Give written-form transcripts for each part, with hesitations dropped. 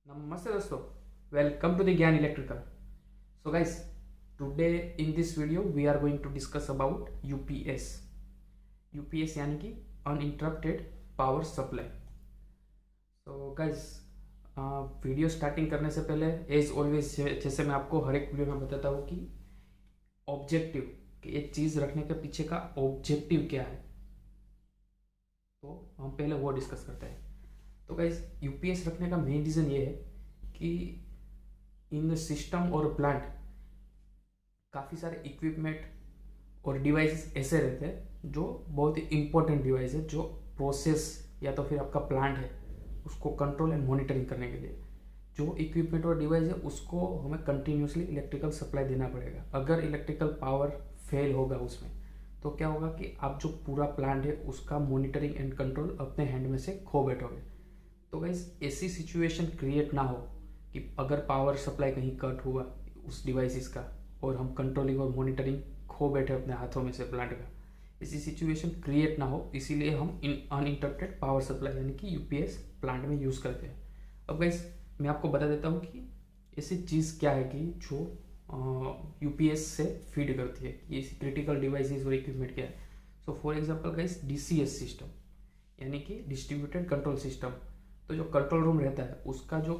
Namaste दोस्तों, welcome to the Gyan Electrical. So guys, today in this video we are going to discuss about UPS. UPS यानी कि Uninterrupted Power Supply. So guys, video starting करने से पहले as always जैसे मैं आपको हर एक वीडियो में बताता हूँ कि ऑब्जेक्टिव कि एक चीज़ रखने के पीछे का ऑब्जेक्टिव क्या है, तो हम पहले वो डिस्कस करते हैं। तो गाइज यूपीएस रखने का मेन रीज़न ये है कि इन सिस्टम और प्लांट काफ़ी सारे इक्विपमेंट और डिवाइसेस ऐसे रहते हैं जो बहुत ही इंपॉर्टेंट डिवाइस है, जो प्रोसेस या तो फिर आपका प्लांट है उसको कंट्रोल एंड मॉनिटरिंग करने के लिए जो इक्विपमेंट और डिवाइस है उसको हमें कंटिन्यूसली इलेक्ट्रिकल सप्लाई देना पड़ेगा। अगर इलेक्ट्रिकल पावर फेल होगा उसमें तो क्या होगा कि आप जो पूरा प्लांट है उसका मॉनिटरिंग एंड कंट्रोल अपने हैंड में से खो बैठोगे। तो गाइस ऐसी सिचुएशन क्रिएट ना हो कि अगर पावर सप्लाई कहीं कट हुआ उस डिवाइसेस का और हम कंट्रोलिंग और मॉनिटरिंग खो बैठे अपने हाथों में से प्लांट का, ऐसी सिचुएशन क्रिएट ना हो, इसीलिए हम अनइंटरप्टेड पावर सप्लाई यानी कि यूपीएस प्लांट में यूज़ करते हैं। अब गाइस मैं आपको बता देता हूँ कि ऐसी चीज़ क्या है कि जो यूपीएस से फीड करती है, ये क्रिटिकल डिवाइसेस और इक्विपमेंट क्या है। So for example guys DCS system यानी कि डिस्ट्रीब्यूटेड कंट्रोल सिस्टम। तो जो कंट्रोल रूम रहता है उसका जो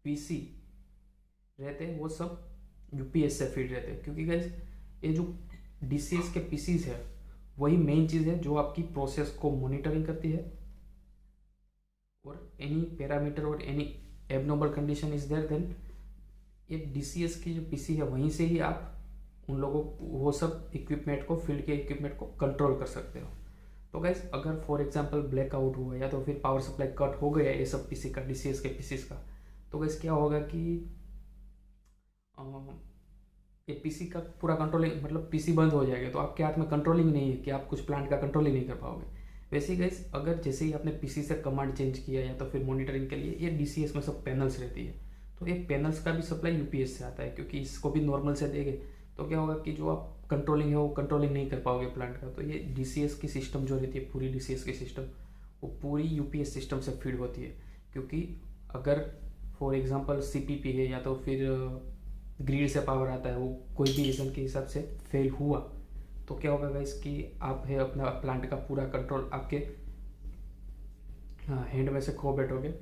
पीसी रहते हैं वो सब यूपीएस से फीड रहते हैं, क्योंकि गाइस ये जो डीसीएस के पीसीज है वही मेन चीज़ है जो आपकी प्रोसेस को मॉनिटरिंग करती है, और एनी पैरामीटर और any abnormal condition is there then ये डीसीएस की जो पीसी है वहीं से ही आप उन लोगों वो सब इक्विपमेंट को, फील्ड के इक्विपमेंट को कंट्रोल कर सकते हो। तो गाइज अगर फॉर एग्जांपल ब्लैकआउट हुआ या तो फिर पावर सप्लाई कट हो गया ये सब पीसी का, डीसीएस के पीसीस का, तो गाइज क्या होगा कि ये पीसी का पूरा कंट्रोलिंग मतलब पीसी बंद हो जाएगा, तो आपके हाथ में कंट्रोलिंग नहीं है कि आप कुछ प्लांट का कंट्रोलिंग नहीं कर पाओगे। वैसे ही गाइज अगर जैसे ही आपने पीसी से कमांड चेंज किया या तो फिर मॉनिटरिंग के लिए, ये डीसीएस में सब पैनल्स रहती है, तो ये पैनल्स का भी सप्लाई यूपीएस से आता है, क्योंकि इसको भी नॉर्मल से देंगे तो क्या होगा कि जो आप कंट्रोलिंग है वो कंट्रोलिंग नहीं कर पाओगे प्लांट का। तो ये डीसीएस की सिस्टम जो रहती है, पूरी डीसीएस की सिस्टम वो पूरी यूपीएस सिस्टम से फीड होती है। क्योंकि अगर फॉर एग्जांपल सीपीपी है या तो फिर ग्रिड से पावर आता है, वो कोई भी रीज़न के हिसाब से फेल हुआ तो क्या होगा गाइस कि आप है अपना प्लांट का पूरा कंट्रोल आपके हैंड में से खो बैठोगे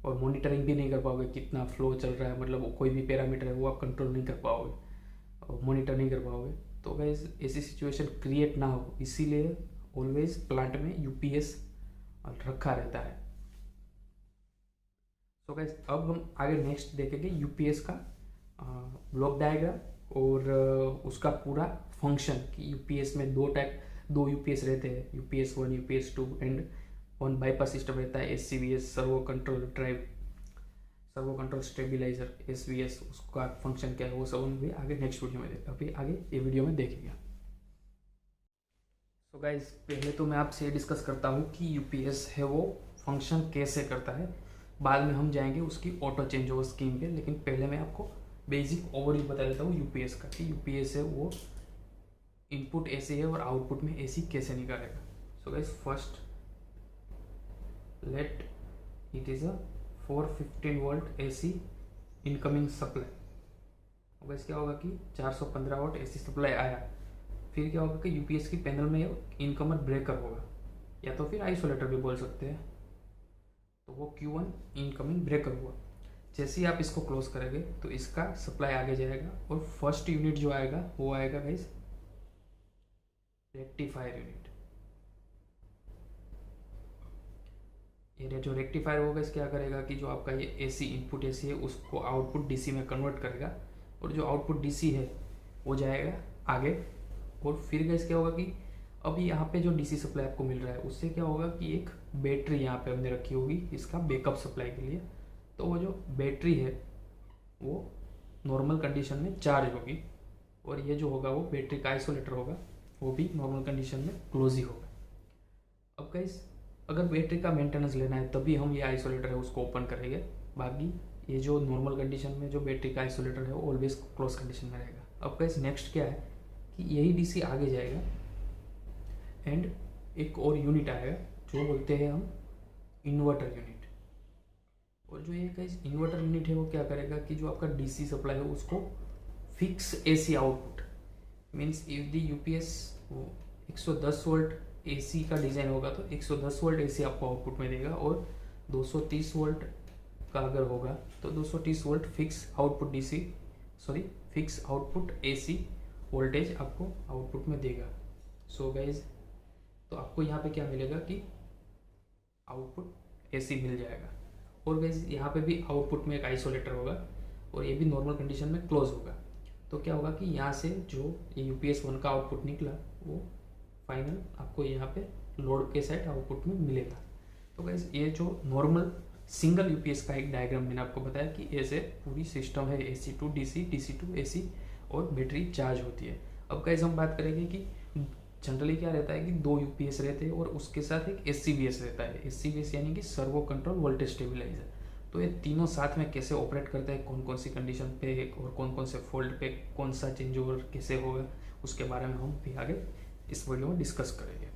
और मॉनिटरिंग भी नहीं कर पाओगे कितना फ्लो चल रहा है, मतलब कोई भी पैरामीटर है वो आप कंट्रोल नहीं कर पाओगे और मॉनिटर नहीं कर पाओगे। तो गाइज ऐसी सिचुएशन क्रिएट ना हो इसीलिए ऑलवेज प्लांट में यूपीएस रखा रहता है। सो गाइज अब हम आगे नेक्स्ट देखेंगे यूपीएस का ब्लॉक डायग्राम और उसका पूरा फंक्शन कि यूपीएस में दो यूपीएस रहते हैं, UPS 1 UPS 2 and one bypass system रहता है SCVS, servo control drive, servo control stabiliser SVS, उसका फंक्शन क्या है वो सब हम भी आगे नेक्स्ट वीडियो में अभी आगे ये वीडियो में देखेंगे। सो गाइज पहले तो मैं आपसे डिस्कस करता हूँ कि यूपीएस है वो फंक्शन कैसे करता है, बाद में हम जाएंगे उसकी ऑटो चेंज ओवर स्कीम पे, लेकिन पहले मैं आपको बेसिक ओवरव्यू बता देता हूँ यूपीएस का कि यूपीएस है वो इनपुट ऐसे है और आउटपुट में ऐसी कैसे निकालेगा। So guys first let it is a 415 volt AC incoming supply. अब क्या होगा कि 415 वोल्ट एसी सप्लाई आया, फिर क्या होगा कि यूपीएस की पैनल में इनकमर ब्रेकर होगा या तो फिर आइसोलेटर भी बोल सकते हैं, तो वो Q1 इनकमिंग ब्रेकर हुआ। जैसे ही आप इसको क्लोज करेंगे तो इसका सप्लाई आगे जाएगा और फर्स्ट यूनिट जो आएगा वो आएगा गाइस रेक्टिफायर यूनिट। ये जो रेक्टिफायर होगा इस क्या करेगा कि जो आपका ये एसी इनपुट एसी है उसको आउटपुट डीसी में कन्वर्ट करेगा, और जो आउटपुट डीसी है वो जाएगा आगे, और फिर गैस क्या होगा कि अब यहाँ पे जो डीसी सप्लाई आपको मिल रहा है उससे क्या होगा कि एक बैटरी यहाँ पे हमने रखी होगी इसका बैकअप सप्लाई के लिए, तो वो जो बैटरी है वो नॉर्मल कंडीशन में चार्ज होगी, और ये जो होगा वो बैटरी का आइसोलेटर होगा वो भी नॉर्मल कंडीशन में क्लोज ही होगा। अब गाइस अगर बैटरी का मेंटेनेंस लेना है तभी हम ये आइसोलेटर है उसको ओपन करेंगे, बाकी ये जो नॉर्मल कंडीशन में जो बैटरी का आइसोलेटर है वो ऑलवेज क्लोज कंडीशन में रहेगा। अब गाइस नेक्स्ट क्या है कि यही डीसी आगे जाएगा एंड एक और यूनिट आएगा जो बोलते हैं हम इन्वर्टर यूनिट, और जो ये गाइस इन्वर्टर यूनिट है वो क्या करेगा कि जो आपका डीसी सप्लाई है उसको fix AC output, means if the UPS 110 volt AC का डिज़ाइन होगा तो 110 वोल्ट एसी आपको आउटपुट में देगा, और 230 वोल्ट का अगर होगा तो 230 volt fix output DC fix output AC voltage आपको आउटपुट में देगा। सो गाइज तो आपको यहाँ पे क्या मिलेगा कि आउटपुट एसी मिल जाएगा। और गाइज यहाँ पे भी आउटपुट में एक आइसोलेटर होगा और ये भी नॉर्मल कंडीशन में क्लोज होगा। तो क्या होगा कि यहाँ से जो ये यूपीएस 1 का आउटपुट निकला वो फाइनल आपको यहाँ पे लोड के साइड आउटपुट में मिलेगा। तो गाइज ये जो नॉर्मल सिंगल यूपीएस का एक डायग्राम मैंने आपको बताया कि ऐसे पूरी सिस्टम है, AC to DC, DC to AC, और बैटरी चार्ज होती है। अब गाइज हम बात करेंगे कि जनरली क्या रहता है कि 2 यूपीएस रहते हैं और उसके साथ एक एससीवीएस रहता है। एससीवीएस यानी कि सर्वो कंट्रोल वोल्टेज स्टेबलाइजर। तो ये तीनों साथ में कैसे ऑपरेट करता है, कौन कौन सी कंडीशन पे और कौन कौन से फॉल्ट पे कौन सा चेंज ओवर कैसे होगा, उसके बारे में हम भी आगे इस वीडियो में डिस्कस करेंगे।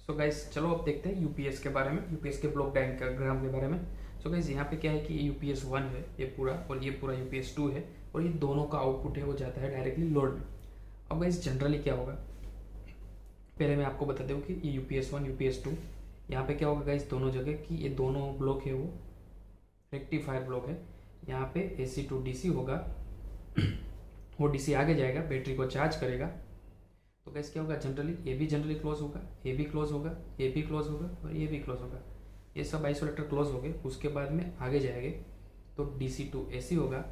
सो गाइस चलो अब देखते हैं यूपीएस के बारे में, यूपीएस के ब्लॉक डायग्राम के बारे में। सो गाइस यहाँ पे क्या है कि ये यूपीएस 1 है ये पूरा, और ये पूरा यूपीएस 2 है, और ये दोनों का आउटपुट है वो जाता है डायरेक्टली लोड में। अब गाइस जनरली क्या होगा, पहले मैं आपको बता दूँ कि ये यूपीएस 1 यूपीएस 2 यहाँ पे क्या होगा गाइस दोनों जगह कि ये दोनों ब्लॉक है वो रेक्टिफायर ब्लॉक है। यहाँ पे एसी टू डीसी होगा, वो डीसी आगे जाएगा, बैटरी को चार्ज करेगा। तो गाइस क्या होगा, जनरली ये भी जनरली क्लोज होगा, ये भी क्लोज होगा, ये भी क्लोज होगा, और ये भी क्लोज होगा। ये सब आइसोलेटर क्लोज हो गए। उसके बाद में आगे जाएंगे तो डीसी टू एसी होगा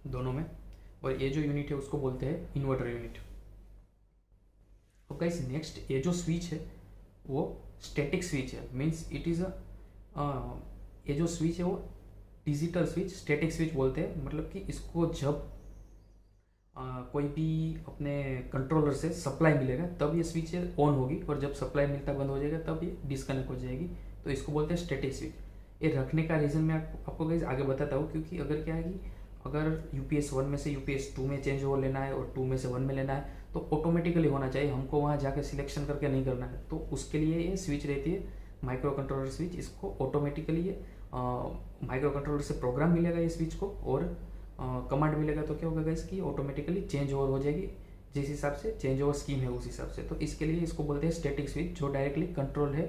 दोनों में, और ये जो यूनिट है उसको बोलते हैं इन्वर्टर यूनिट। अब गाइस नेक्स्ट ये जो स्विच है वो स्टैटिक स्विच है, मीन्स इट इज़ ये जो स्विच है वो डिजिटल स्विच, स्टैटिक स्विच बोलते हैं। मतलब कि इसको जब कोई भी अपने कंट्रोलर से सप्लाई मिलेगा तब ये स्विच ऑन होगी, और जब सप्लाई मिलता बंद हो जाएगा तब ये डिस्कनेक्ट हो जाएगी। तो इसको बोलते हैं स्टैटिक स्विच। ये रखने का रीज़न मैं आपको गाइस आगे बताता हूँ, क्योंकि अगर क्या है कि अगर यूपीएस 1 में से यूपीएस 2 में चेंज ओवर लेना है और 2 में से 1 में लेना है तो ऑटोमेटिकली होना चाहिए, हमको वहाँ जाकर सिलेक्शन करके नहीं करना है। तो उसके लिए ये स्विच रहती है माइक्रो कंट्रोलर स्विच। इसको ऑटोमेटिकली ये माइक्रो कंट्रोलर से प्रोग्राम मिलेगा ये स्विच को, और कमांड मिलेगा तो क्या होगा गाइस कि ऑटोमेटिकली चेंज ओवर हो जाएगी, जिस हिसाब से चेंज ओवर स्कीम है उस हिसाब से। तो इसके लिए इसको बोलते हैं स्टैटिक स्विच, जो डायरेक्टली कंट्रोल है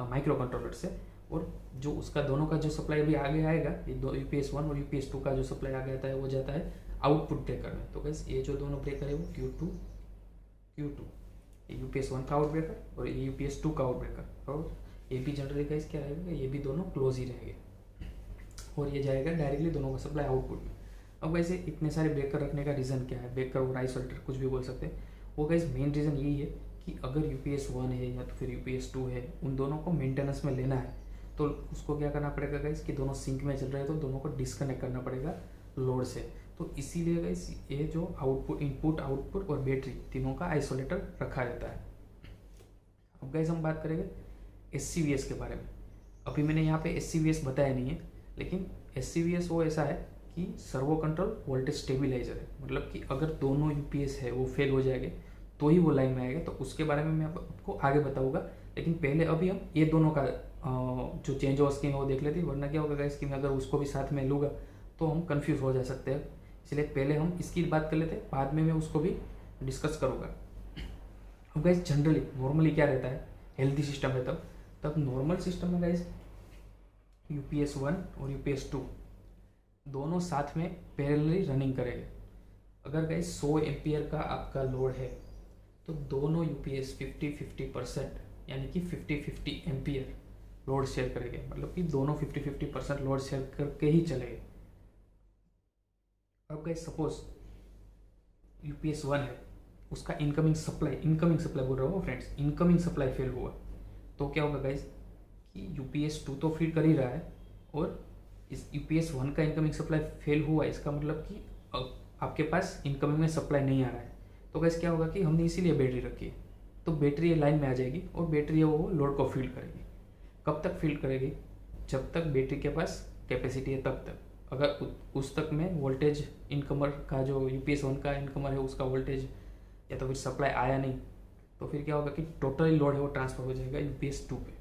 माइक्रो कंट्रोलर से। और जो उसका दोनों का जो सप्लाई अभी आगे आएगा, ये दो यूपीएस 1 और यूपीएस 2 का जो सप्लाई आगे आता है वो जाता है आउटपुट ब्रेकर में। तो गाइस ये जो दोनों ब्रेकर है वो Q2 ये यूपीएस 1 का आउट ब्रेकर और ये यूपीएस 2 का आउट ब्रेकर, और ये भी जनरली गाइस क्या रहेगा, ये भी दोनों क्लोज ही रहेंगे, और ये जाएगा डायरेक्टली दोनों का सप्लाई आउटपुट में। अब वैसे इतने सारे ब्रेकर रखने का रीज़न क्या है, ब्रेकर और आइसोलेटर कुछ भी बोल सकते हैं, वो गाइस मेन रीज़न यही है कि अगर यूपीएस 1 है या तो फिर यूपीएस 2 है, उन दोनों को मेंटेनेंस में लेना है तो उसको क्या करना पड़ेगा गाइस कि दोनों सिंक में चल रहे हैं तो दोनों को डिस्कनेक्ट करना पड़ेगा लोड से। तो इसीलिए गाइस ये जो आउटपुट, इनपुट, आउटपुट और बैटरी तीनों का आइसोलेटर रखा रहता है। अब गाइस हम बात करेंगे एससीवीएस के बारे में। अभी मैंने यहाँ पे एससीवीएस बताया नहीं है, लेकिन एससीवीएस वो ऐसा है कि सर्वो कंट्रोल वोल्टेज स्टेबलाइजर है। मतलब कि अगर दोनों यूपीएस है वो फेल हो जाएंगे तो ही वो लाइन में आएगा। तो उसके बारे में मैं आपको आगे बताऊंगा, लेकिन पहले अभी हम ये दोनों का जो चेंज ओवर स्कीम है वो देख लेते हैं, वरना क्या होगा गाइस कि मैं अगर उसको भी साथ में लूँगा तो हम कंफ्यूज हो जा सकते हैं। इसलिए पहले हम इसकी बात कर लेते हैं, बाद में मैं उसको भी डिस्कस करूँगा। अब गाइस जनरली नॉर्मली क्या रहता है, हेल्दी सिस्टम है तब नॉर्मल सिस्टम में गाइस यूपीएस 1 और यूपीएस 2 दोनों साथ में पैरेलली रनिंग करेंगे। अगर गाइस 100 एम्पियर का आपका लोड है तो दोनों यूपीएस 50-50% यानी कि 50-50 एम्पियर लोड शेयर करेंगे। मतलब कि दोनों 50-50% लोड शेयर करके ही चलेंगे। अब गाइस सपोज यूपीएस 1 है, उसका इनकमिंग सप्लाई बोल रहा हूँ फ्रेंड्स, इनकमिंग सप्लाई फेल हुआ तो क्या होगा गाइस कि यूपीएस 2 तो फीड कर ही रहा है, और इस यूपीएस 1 का इनकमिंग सप्लाई फेल हुआ, इसका मतलब कि आपके पास इनकमिंग में सप्लाई नहीं आ रहा है। तो गाइस क्या होगा कि हमने इसीलिए बैटरी रखी है, तो बैटरी लाइन में आ जाएगी और बैटरी वो लोड को फील्ड करेगी। कब तक फील्ड करेगी, जब तक बैटरी के पास कैपेसिटी है तब तक। अगर उस तक में वोल्टेज इनकमर का जो यूपीएस 1 का इनकमर है उसका वोल्टेज या तो फिर सप्लाई आया नहीं, तो फिर क्या होगा कि टोटली लोड है वो ट्रांसफर हो जाएगा यूपीएस 2 पे।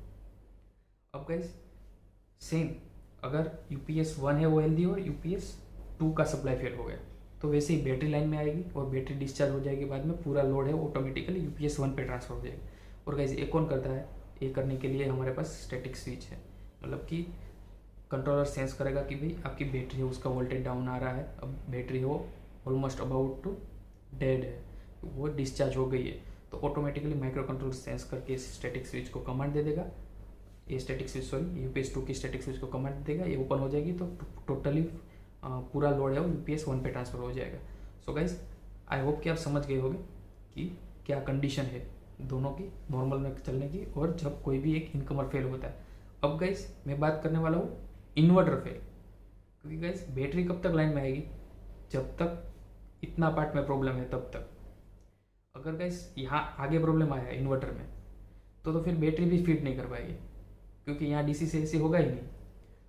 अब गाइस सेम, अगर यूपीएस 1 है वो हेल्दी और यूपीएस 2 का सप्लाई फेल हो गया तो वैसे ही बैटरी लाइन में आएगी और बैटरी डिस्चार्ज हो जाएगी, बाद में पूरा लोड है ऑटोमेटिकली यूपीएस 1 पे ट्रांसफर हो जाएगा। और गाइस ये कौन करता है, ये करने के लिए हमारे पास स्टैटिक स्विच है, मतलब कि कंट्रोलर सेंस करेगा कि भाई आपकी बैटरी है उसका वोल्टेज डाउन आ रहा है, अब बैटरी हो ऑलमोस्ट अबाउट टू डेड है, वो डिस्चार्ज हो गई है, तो ऑटोमेटिकली माइक्रो कंट्रोलर सेंस करके इस स्टैटिक स्विच को कमांड दे देगा, ये स्टैटिक स्विच सॉरी यूपीएस 2 की स्टैटिक स्विच को कमांड दे देगा, ये ओपन हो जाएगी तो टोटली पूरा लोड है वो यूपीएस 1 पे ट्रांसफर हो जाएगा। सो गाइज आई होप कि आप समझ गए होंगे कि क्या कंडीशन है दोनों की नॉर्मल में चलने की और जब कोई भी एक इनकमर फेल होता है। अब गाइज मैं बात करने वाला हूँ इन्वर्टर फेल, क्योंकि गाइज बैटरी कब तक लाइन में आएगी, जब तक इतना पार्ट में प्रॉब्लम है तब तक। अगर गाइज यहाँ आगे प्रॉब्लम आया इन्वर्टर में तो फिर बैटरी भी फीड नहीं कर पाएगी, क्योंकि यहाँ डीसी से एसी होगा ही नहीं।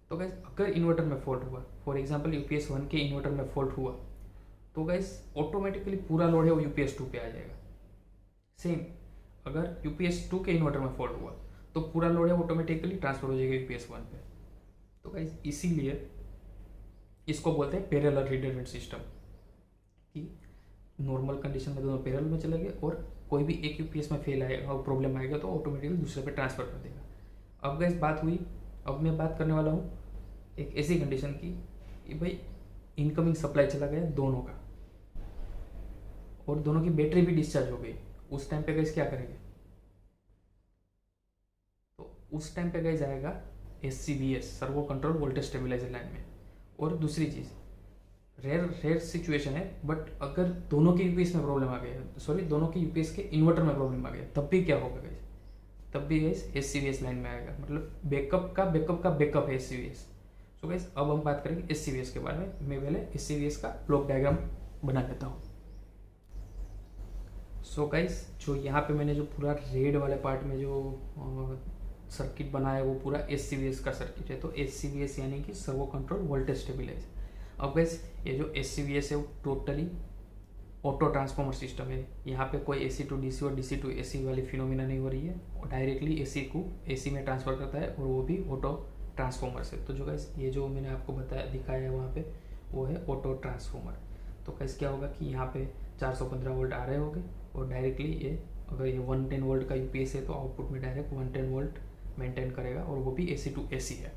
तो गाइज अगर इन्वर्टर में फॉल्ट हुआ, फॉर एग्जांपल यूपीएस 1 के इन्वर्टर में फॉल्ट हुआ, तो गाइज ऑटोमेटिकली पूरा लोड है वो यूपीएस 2 पे आ जाएगा। सेम अगर यूपीएस 2 के इन्वर्टर में फॉल्ट हुआ तो पूरा लोड है ऑटोमेटिकली ट्रांसफर हो जाएगा यूपीएस 1 पे। तो गाइज इसीलिए इसको बोलते हैं पैरेलल रिडंडेंट सिस्टम, कि नॉर्मल कंडीशन में दोनों पैरेलल में चलेंगे और कोई भी एक यूपीएस में फेल आएगा और प्रॉब्लम आएगा तो ऑटोमेटिकली दूसरे पे ट्रांसफर कर देगा। अब गाइस बात हुई, अब मैं बात करने वाला हूँ एक ऐसी कंडीशन की कि भाई इनकमिंग सप्लाई चला गया दोनों का और दोनों की बैटरी भी डिस्चार्ज हो गई, उस टाइम पे गाइस क्या करेंगे, तो उस टाइम पे गाइस आएगा SCVS servo control voltage stabilizer line में। और दूसरी चीज़ रेयर सिचुएशन है, बट अगर दोनों के यूपीएस में प्रॉब्लम आ गया, सॉरी दोनों के यूपीएस के इन्वर्टर में प्रॉब्लम आ गया, तब भी क्या होगा गाइस, तब भी गाइस SCVS लाइन में आएगा, मतलब बैकअप का बैकअप है SCVS। सो गाइस अब हम बात करेंगे SCVS के बारे में। मैं पहले SCVS का ब्लॉक डायग्राम बना लेता हूँ। सो गाइस जो यहाँ पे मैंने जो पूरा रेड वाले पार्ट में जो सर्किट बनाया है वो पूरा SCVS का सर्किट है। तो SCVS यानी कि सर्वो कंट्रोल वोल्टेज स्टेबलाइजर। अब गाइस ये जो SCVS है वो टोटली ऑटो ट्रांसफॉर्मर सिस्टम है, यहाँ पे कोई AC टू DC और DC टू AC वाली फिनोमिना नहीं हो रही है, और डायरेक्टली AC को AC में ट्रांसफर करता है और वो भी ऑटो ट्रांसफॉर्मर से। तो जो गाइस ये जो मैंने आपको बताया दिखाया है वहाँ पे वो है ऑटो ट्रांसफॉर्मर। तो गाइस क्या होगा कि यहाँ पे 415 वोल्ट आ रहे होंगे और डायरेक्टली ये अगर ये 110 वोल्ट का यूपीएस है तो आउटपुट में डायरेक्ट 110 वोल्ट मेंटेन करेगा और वो भी AC टू AC है।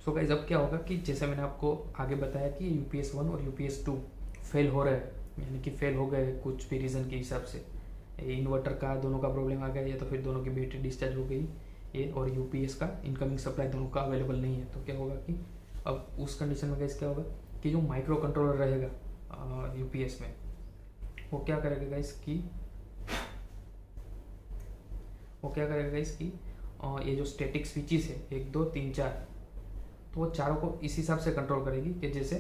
सो गाइस अब क्या होगा कि जैसे मैंने आपको आगे बताया कि यूपीएस 1 और यूपीएस 2 फेल हो रहे हैं, यानी कि फेल हो गए कुछ भी रीज़न के हिसाब से, इन्वर्टर का दोनों का प्रॉब्लम आ गया या तो फिर दोनों की बैटरी डिस्चार्ज हो गई ये, और यूपीएस का इनकमिंग सप्लाई दोनों का अवेलेबल नहीं है, तो क्या होगा कि अब उस कंडीशन में गाइस क्या होगा कि जो माइक्रो कंट्रोलर रहेगा यूपीएस में वो क्या करेगा गाइस कि ये जो स्टैटिक स्विचेस है 1 2 3 4, तो वो चारों को इस हिसाब से कंट्रोल करेगी कि जैसे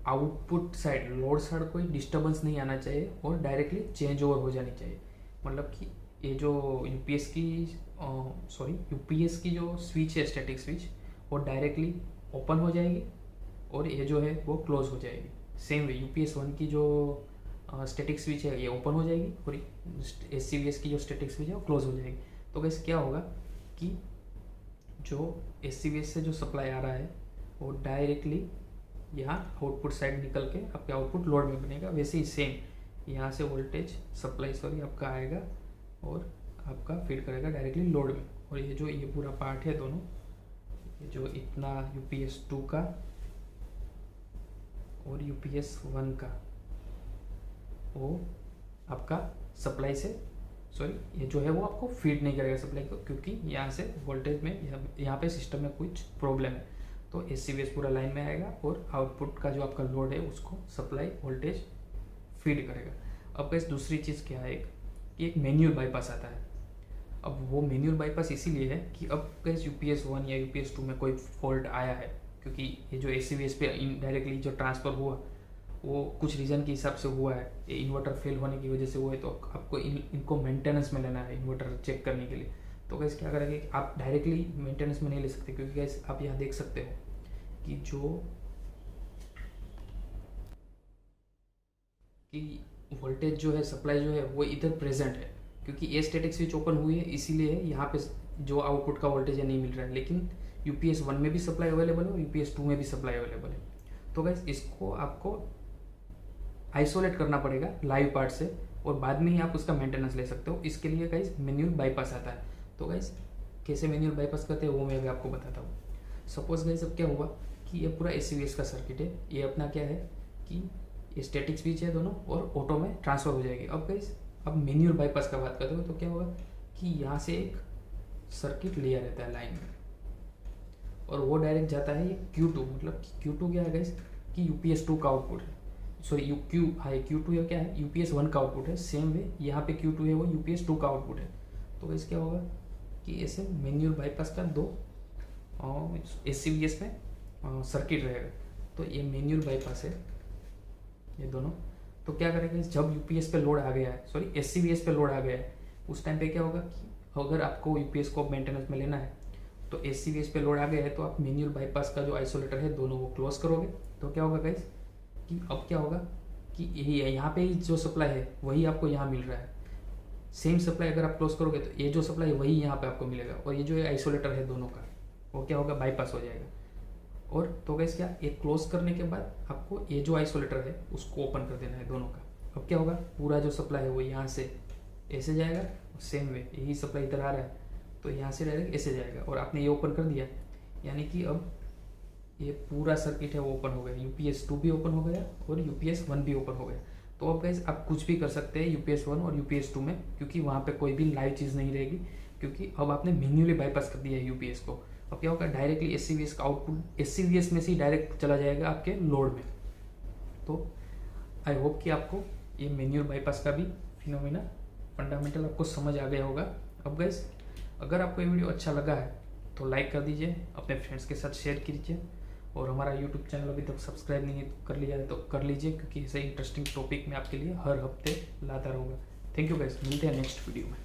आउटपुट साइड लोड साइड कोई डिस्टर्बेंस नहीं आना चाहिए और डायरेक्टली चेंज ओवर हो जानी चाहिए। मतलब कि ये जो यूपीएस की जो स्विच है स्टैटिक स्विच वो डायरेक्टली ओपन हो जाएगी और ये जो है वो क्लोज हो जाएगी। सेम वे यूपीएस 1 की जो स्टैटिक स्विच है ये ओपन हो जाएगी और SCVS की जो स्टैटिक स्विच है वो क्लोज हो जाएगी। तो कैसे क्या होगा कि जो SCVS से जो सप्लाई आ रहा है वो डायरेक्टली यहाँ आउटपुट साइड निकल के आपके आउटपुट लोड में बनेगा। वैसे ही सेम यहाँ से वोल्टेज सप्लाई आपका आएगा और आपका फीड करेगा डायरेक्टली लोड में। और ये पूरा पार्ट है दोनों, ये जो इतना यूपीएस 2 का और यूपीएस 1 का वो आपका सप्लाई से ये जो है वो आपको फीड नहीं करेगा सप्लाई को, क्योंकि यहाँ से वोल्टेज में यहाँ पे सिस्टम में कुछ प्रॉब्लम है। तो SCVS पूरा लाइन में आएगा और आउटपुट का जो आपका लोड है उसको सप्लाई वोल्टेज फीड करेगा। अब गाइस दूसरी चीज़ क्या है कि एक मैन्युअल बाईपास आता है। अब वो मैन्युअल बाईपास इसीलिए है कि अब गाइस यूपीएस 1 या यूपीएस 2 में कोई फॉल्ट आया है, क्योंकि ये जो SCVS पे इनडायरेक्टली जो ट्रांसफ़र हुआ वो कुछ रीज़न के हिसाब से हुआ है, ये इन्वर्टर फेल होने की वजह से हुआ है, तो आपको इनको मेंटेनेंस में लेना है इन्वर्टर चेक करने के लिए। तो गैस क्या करेंगे आप डायरेक्टली मेंटेनेंस में नहीं ले सकते, क्योंकि गैस आप यहाँ देख सकते हो कि वोल्टेज जो है सप्लाई जो है वो इधर प्रेजेंट है, क्योंकि ये स्टैटिक स्विच ओपन हुई है इसीलिए यहाँ पे जो आउटपुट का वोल्टेज है नहीं मिल रहा है, लेकिन यूपीएस 1 में भी सप्लाई अवेलेबल है और यूपीएस 2 में भी सप्लाई अवेलेबल है। तो गाइस इसको आपको आइसोलेट करना पड़ेगा लाइव पार्ट से, और बाद में ही आप उसका मेंटेनेंस ले सकते हो। इसके लिए गाइस मैनुअल बाईपास आता है। तो गाइस कैसे मैनुअल बाईपास करते हैं वो मैं भी आपको बताता हूँ। सपोज गाइस अब क्या हुआ कि ये पूरा एसीवीएस का सर्किट है, ये अपना क्या है कि ये स्टैटिक स्विच है दोनों, और ऑटो में ट्रांसफर हो जाएगी। अब गाइस अब मैनुअल बाईपास का बात करते हो तो क्या होगा कि यहाँ से एक सर्किट लिया रहता है लाइन में, और वो डायरेक्ट जाता है ये Q2, मतलब Q2 क्या है गाइस कि यूपीएस 2 का आउटपुट है, सॉरी Q2 है क्या है यूपीएस 1 का आउटपुट है। सेम वे यहाँ पे Q2 है वो यूपीएस 2 का आउटपुट है। तो गाइस क्या होगा कि ऐसे मैनुअल बाईपास का दो एससीवीएस में सर्किट रहेगा। तो ये मैनुअल बाईपास है ये दोनों। तो क्या करेंगे जब यूपीएस पे लोड आ गया है, सॉरी एससीवीएस पे लोड आ गया है, उस टाइम पे क्या होगा कि अगर आपको यूपीएस को मेंटेनेंस में लेना है तो एससीवीएस पे लोड आ गया है तो आप मैनुअल बाईपास का जो आइसोलेटर है दोनों वो क्लोज करोगे। तो क्या होगा गाइस कि अब क्या होगा कि यही है यहाँ पे जो सप्लाई है वही आपको यहाँ मिल रहा है। सेम सप्लाई अगर आप क्लोज करोगे तो ये जो सप्लाई है वही यहाँ पे आपको मिलेगा, और ये जो आइसोलेटर है दोनों का वो क्या होगा बाईपास हो जाएगा। और तो गाइस क्या ये क्लोज करने के बाद आपको ये जो आइसोलेटर है उसको ओपन कर देना है दोनों का। अब क्या होगा पूरा जो सप्लाई है वो यहाँ से ऐसे जाएगा, सेम वे यही सप्लाई इधर आ रहा है तो यहाँ से डायरेक्ट ऐसे जाएगा, और आपने ये ओपन कर दिया यानी कि अब ये पूरा सर्किट है वो ओपन हो गया, यूपीएस 2 भी ओपन हो गया और यूपीएस 1 भी ओपन हो गया। तो अब गाइस आप कुछ भी कर सकते हैं यूपीएस 1 और यूपीएस 2 में, क्योंकि वहाँ पे कोई भी लाइव चीज़ नहीं रहेगी, क्योंकि अब आपने मैन्युअली बाईपास कर दिया है यूपीएस को। अब क्या होगा डायरेक्टली एससीवीएस का आउटपुट एससीवीएस में से ही डायरेक्ट चला जाएगा आपके लोड में। तो आई होप कि आपको ये मैन्युअल बाईपास का भी फिनोमिना फंडामेंटल आपको समझ आ गया होगा। अब गाइस अगर आपको ये वीडियो अच्छा लगा है तो लाइक कर दीजिए, अपने फ्रेंड्स के साथ शेयर कीजिए, और हमारा यूट्यूब चैनल अभी तक सब्सक्राइब नहीं कर लिया है तो कर लीजिए, क्योंकि ऐसे इंटरेस्टिंग टॉपिक मैं आपके लिए हर हफ्ते लाता रहूँगा। थैंक यू गाइस, मिलते हैं नेक्स्ट वीडियो में।